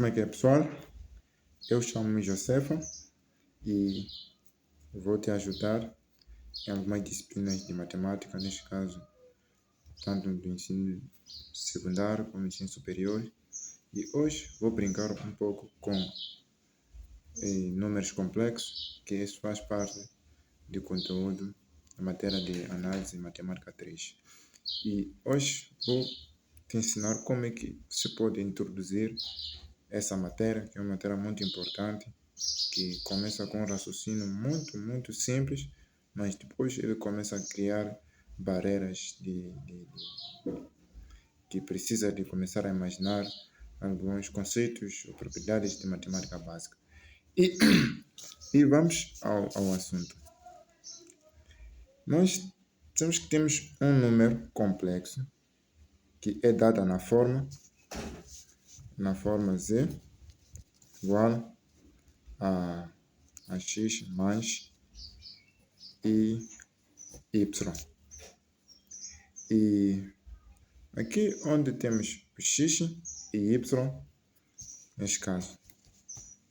Como é que é, pessoal? Eu chamo-me Josefa e vou te ajudar em algumas disciplinas de matemática, neste caso, tanto do ensino secundário como do ensino superior. E hoje vou brincar um pouco com números complexos, que isso faz parte do conteúdo da matéria de análise matemática 3. E hoje vou te ensinar como é que se pode introduzir essa matéria, que é uma matéria muito importante, que começa com um raciocínio muito simples, mas depois ele começa a criar barreiras que precisa de começar a imaginar alguns conceitos ou propriedades de matemática básica. E vamos ao assunto. Nós temos um número complexo que é dado na forma z igual a x mais y. E aqui onde temos o x e y, neste caso,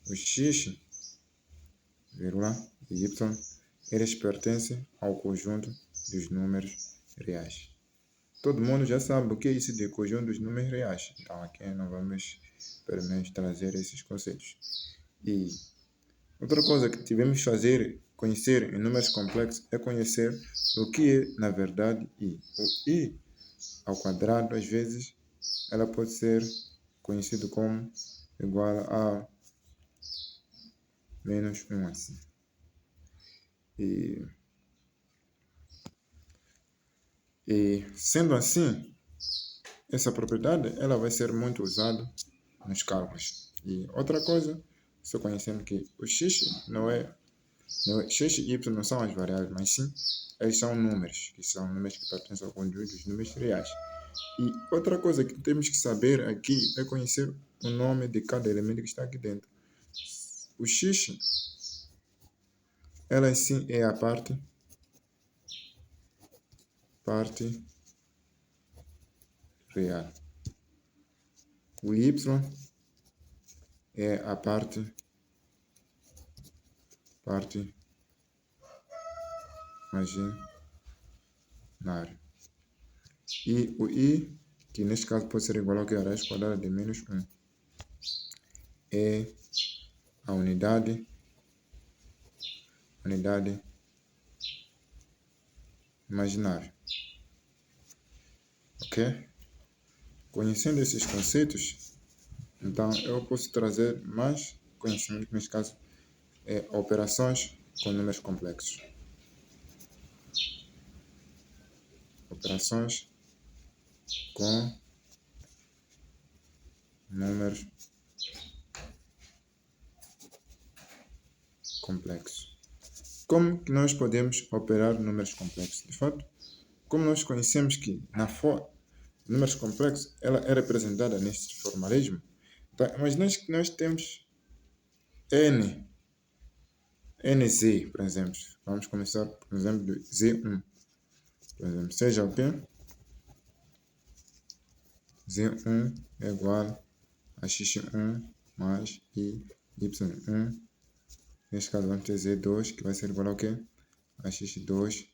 o x, vírgula, e y, eles pertencem ao conjunto dos números reais. Todo mundo já sabe o que é isso de conjunto dos números reais. Então aqui não vamos pelo menos trazer esses conceitos. E outra coisa que tivemos conhecer em números complexos é conhecer o que é, na verdade, i. O i ao quadrado, às vezes, ela pode ser conhecido como igual a menos 1 assim. E sendo assim, essa propriedade ela vai ser muito usada nos cálculos. E outra coisa, você conhecendo que o x não é x e y não são as variáveis, mas sim eles são números, que são números que pertencem ao conjunto dos números reais. E outra coisa que temos que saber aqui é conhecer o nome de cada elemento que está aqui dentro. O x, ela sim é a parte real. O y é a parte imaginária. E o i, que neste caso pode ser igual ao que a raiz quadrada de menos 1, é a unidade imaginária. Ok? Conhecendo esses conceitos, então eu posso trazer mais conhecimento, neste caso, operações com números complexos. Operações com números complexos. Como que nós podemos operar números complexos? De fato, como nós conhecemos que números complexos ela é representada neste formalismo, então, imagina que nós temos nz, por exemplo. Vamos começar, por exemplo, do z1. Por exemplo, seja o quê? Z1 é igual a x1 mais y1. Neste caso, vamos ter z2, que vai ser igual ao quê? A x2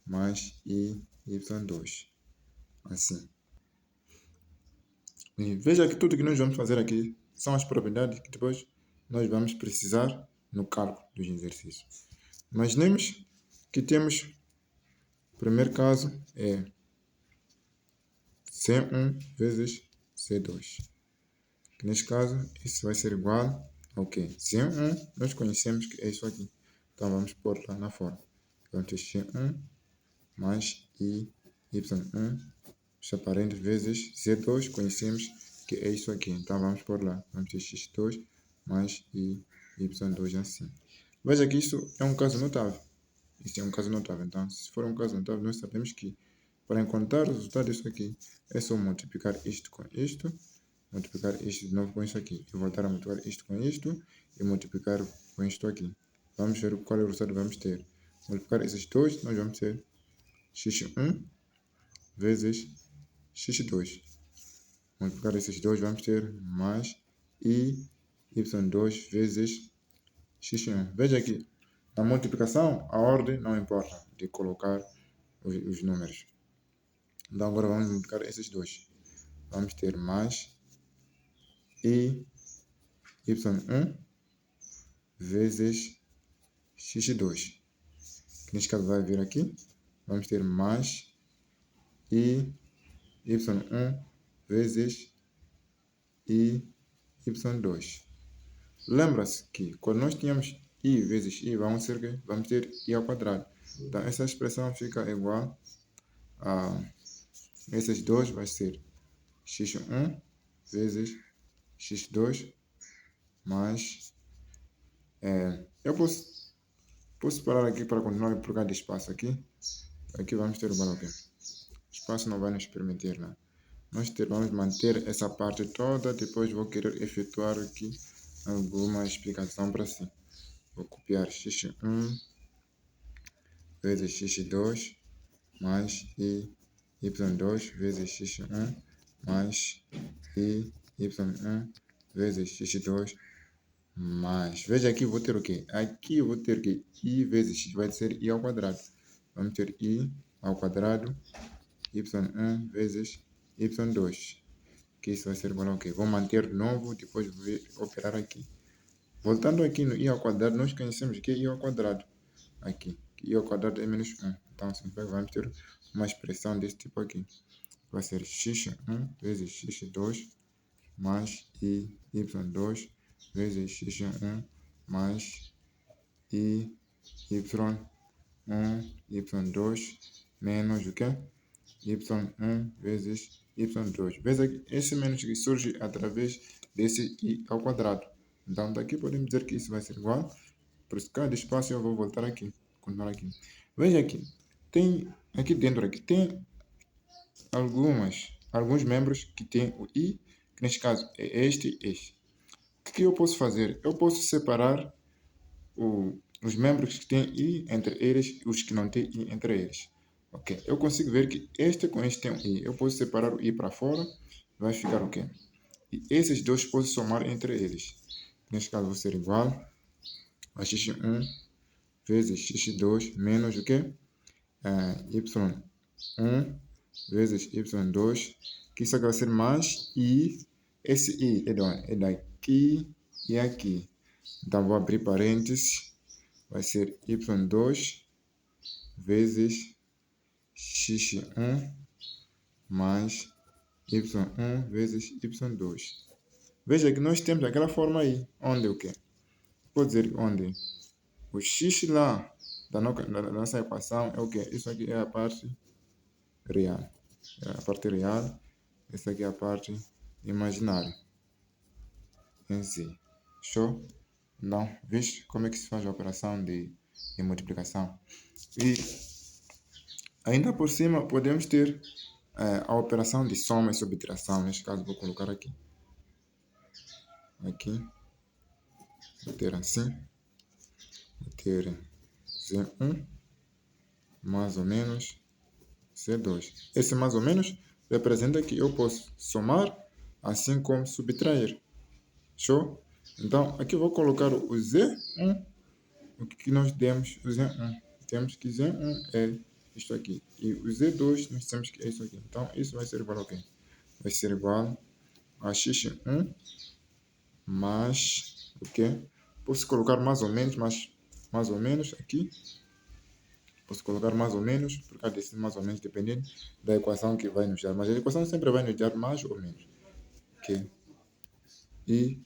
mais y2. Assim. E veja que tudo que nós vamos fazer aqui são as propriedades que depois nós vamos precisar no cálculo dos exercícios. Imaginemos que temos, o primeiro caso é C1 vezes C2. Que neste caso, isso vai ser igual ao quê? C1, nós conhecemos que é isso aqui. Então, vamos pôr lá na forma. Vamos ter x1 mais y1 separando vezes z2, conhecemos que é isso aqui. Então, vamos pôr lá. Vamos ter x2 mais y2 assim. Veja que isso é um caso notável. Isso é um caso notável. Então, se for um caso notável, nós sabemos que para encontrar o resultado disso aqui, é só multiplicar isto com isto, multiplicar isto de novo com isso aqui, e voltar a multiplicar isto com isto, e multiplicar com isto aqui. Vamos ver qual é o resultado que vamos ter. Multiplicar esses dois, nós vamos ter x1 vezes x2. Multiplicar esses dois, vamos ter mais e y2 vezes x1. Veja que na multiplicação a ordem não importa de colocar os números. Então agora vamos multiplicar esses dois. Vamos ter mais e y1 vezes x2. Que neste caso vai vir aqui. Vamos ter mais e y1 vezes e y2. Lembra-se que quando nós tínhamos i vezes i, vamos ter i ao quadrado. Então essa expressão fica igual a esses dois, vai ser x1 vezes x2 mais... eu posso parar aqui para continuar por causa de espaço aqui. Aqui vamos ter igual ao quê? Espaço não vai nos permitir, né? Vamos manter essa parte toda, depois vou querer efetuar aqui alguma explicação para si. Vou copiar x1 vezes x2 mais i y2 vezes x1 mais i y1 vezes x2 mais... Veja aqui, vou ter o quê? Aqui eu vou ter que i vezes x vai ser i ao quadrado. Vamos ter i ao quadrado y1 vezes y2. Que isso vai ser igual ao quê? Vou manter de novo, depois vou operar aqui. Voltando aqui no i ao quadrado, nós conhecemos que é i ao quadrado. Aqui, que i ao quadrado é menos 1. Então, assim, vamos ter uma expressão desse tipo aqui. Vai ser x1 vezes x2 mais i y2 vezes x1 mais i y1 y2 menos o quê? y1 vezes y2. Veja que esse menos que surge através desse i ao quadrado. Então daqui podemos dizer que isso vai ser igual. Por isso cada espaço eu vou voltar aqui. Continuar aqui. Veja aqui. Tem aqui dentro aqui tem alguns membros que tem o i, que neste caso é este e este. O que eu posso fazer? Eu posso separar os membros que têm i entre eles e os que não têm i entre eles. Ok, eu consigo ver que este com este tem um i. Eu posso separar o i para fora, vai ficar o quê? E esses dois posso somar entre eles. Neste caso vai ser igual a x1 vezes x2 menos o quê? y1 vezes y2, que isso aqui vai ser mais i. Esse i é daqui e aqui. Então vou abrir parênteses. Vai ser y2 vezes x1 mais y1 vezes y2. Veja que nós temos aquela forma aí, onde o quê? Pode dizer onde o x lá da nossa equação é o quê? Isso aqui é a parte real. É a parte real. Essa aqui é a parte imaginária em si. Show? Então, visto como é que se faz a operação de multiplicação. E ainda por cima podemos ter a operação de soma e subtração. Neste caso vou colocar aqui. Vou ter assim. Vou ter Z1 mais ou menos C2. Esse mais ou menos representa que eu posso somar assim como subtrair. Show? Então aqui eu vou colocar o Z1. O que nós temos? O Z1. Temos que Z1 é isto aqui. E o Z2 nós temos que é isso aqui. Então isso vai ser igual a quê? Vai ser igual a x1 mais o quê? Posso colocar mais ou menos, mas mais ou menos aqui. Posso colocar mais ou menos, por causa desse mais ou menos, dependendo da equação que vai nos dar. Mas a equação sempre vai nos dar mais ou menos. Ok? E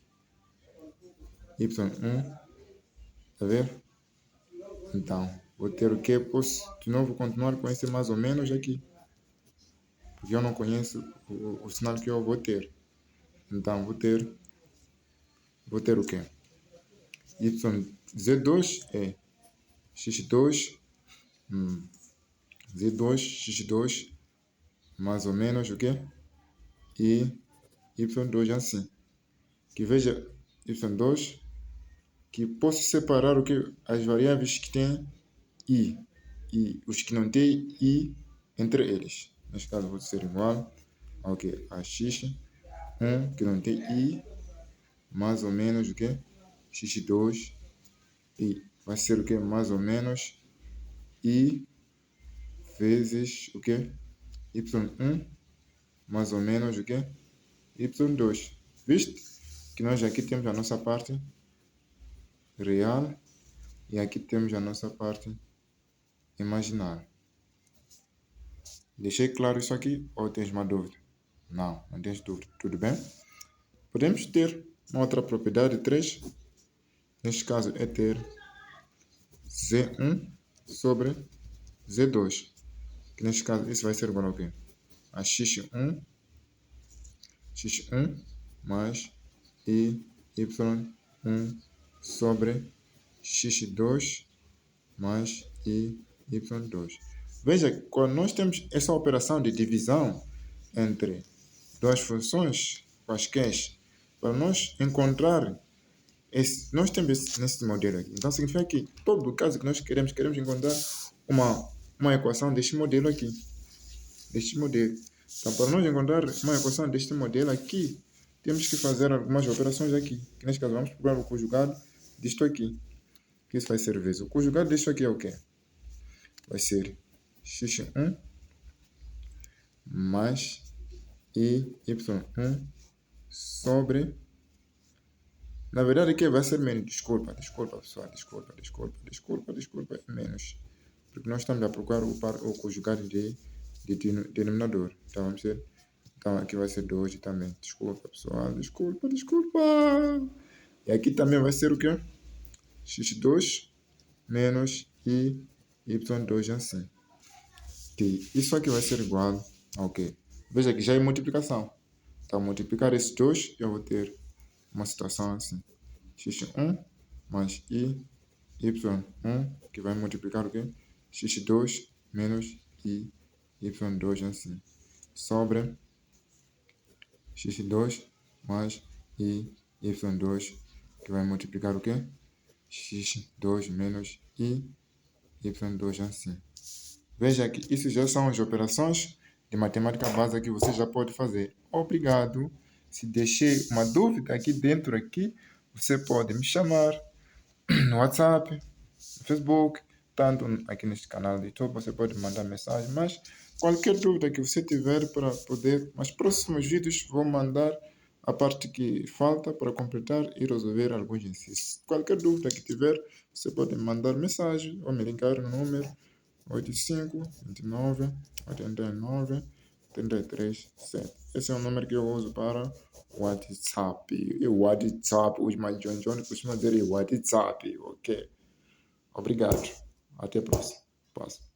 y1, tá vendo? Então, vou ter o que? Posso de novo continuar com esse mais ou menos aqui. Porque eu não conheço o sinal que eu vou ter. Então, vou ter o que? Z2 é x2, Z2, x2, mais ou menos o que? E y2 assim. Que veja y2, que posso separar o que? As variáveis que têm i e os que não têm i entre eles. Neste caso, vou ser igual ao que? A x1, que não tem i, mais ou menos o quê? x2 e vai ser o quê? Mais ou menos i vezes o quê? y1 mais ou menos o quê? y2. Viste? Que nós aqui temos a nossa parte real e aqui temos a nossa parte imaginária. Deixei claro isso aqui ou tens uma dúvida? Não, não tens dúvida. Tudo bem? Podemos ter uma outra propriedade 3. Neste caso é ter Z1 sobre Z2. Que neste caso isso vai ser igual ao quê? A x1 mais y1 sobre x2 mais y2. Veja que quando nós temos essa operação de divisão entre duas funções quaisquer, para nós encontrar nós temos nesse modelo aqui. Então significa que todo caso que nós queremos encontrar uma equação deste modelo aqui. Então, para nós encontrar uma equação deste modelo aqui, temos que fazer algumas operações aqui. Que neste caso vamos procurar o conjugado disto aqui. Que isso vai ser vezes. O conjugado disto aqui é o quê? Vai ser x1 mais y1 sobre... Na verdade aqui vai ser menos. Desculpa, pessoal. Desculpa. É menos. Porque nós estamos a procurar o conjugado de denominador. Então vamos ter... Então aqui vai ser 2 também. Desculpa, pessoal. Desculpa. E aqui também vai ser o quê? x2 menos y2 assim. Que isso aqui vai ser igual ao quê? Veja que já é multiplicação. Então multiplicar esses dois, eu vou ter uma situação assim. x1 mais y1, que vai multiplicar o quê? x2 menos y2 assim. Sobre x2 mais y2, que vai multiplicar o quê? x2 menos y2 assim. Veja que isso já são as operações de matemática básica que você já pode fazer. Obrigado. Se deixei uma dúvida aqui dentro, você pode me chamar no WhatsApp, no Facebook, tanto aqui neste canal do YouTube, você pode mandar mensagem, mas qualquer dúvida que você tiver para poder, nos próximos vídeos vou mandar a parte que falta para completar e resolver alguns exercícios. Qualquer dúvida que tiver, você pode mandar mensagem ou me ligar no número 85 29 89 33 7. Esse é o número que eu uso para WhatsApp. Os mais John costumam dizer WhatsApp, ok? Obrigado. Até a próxima.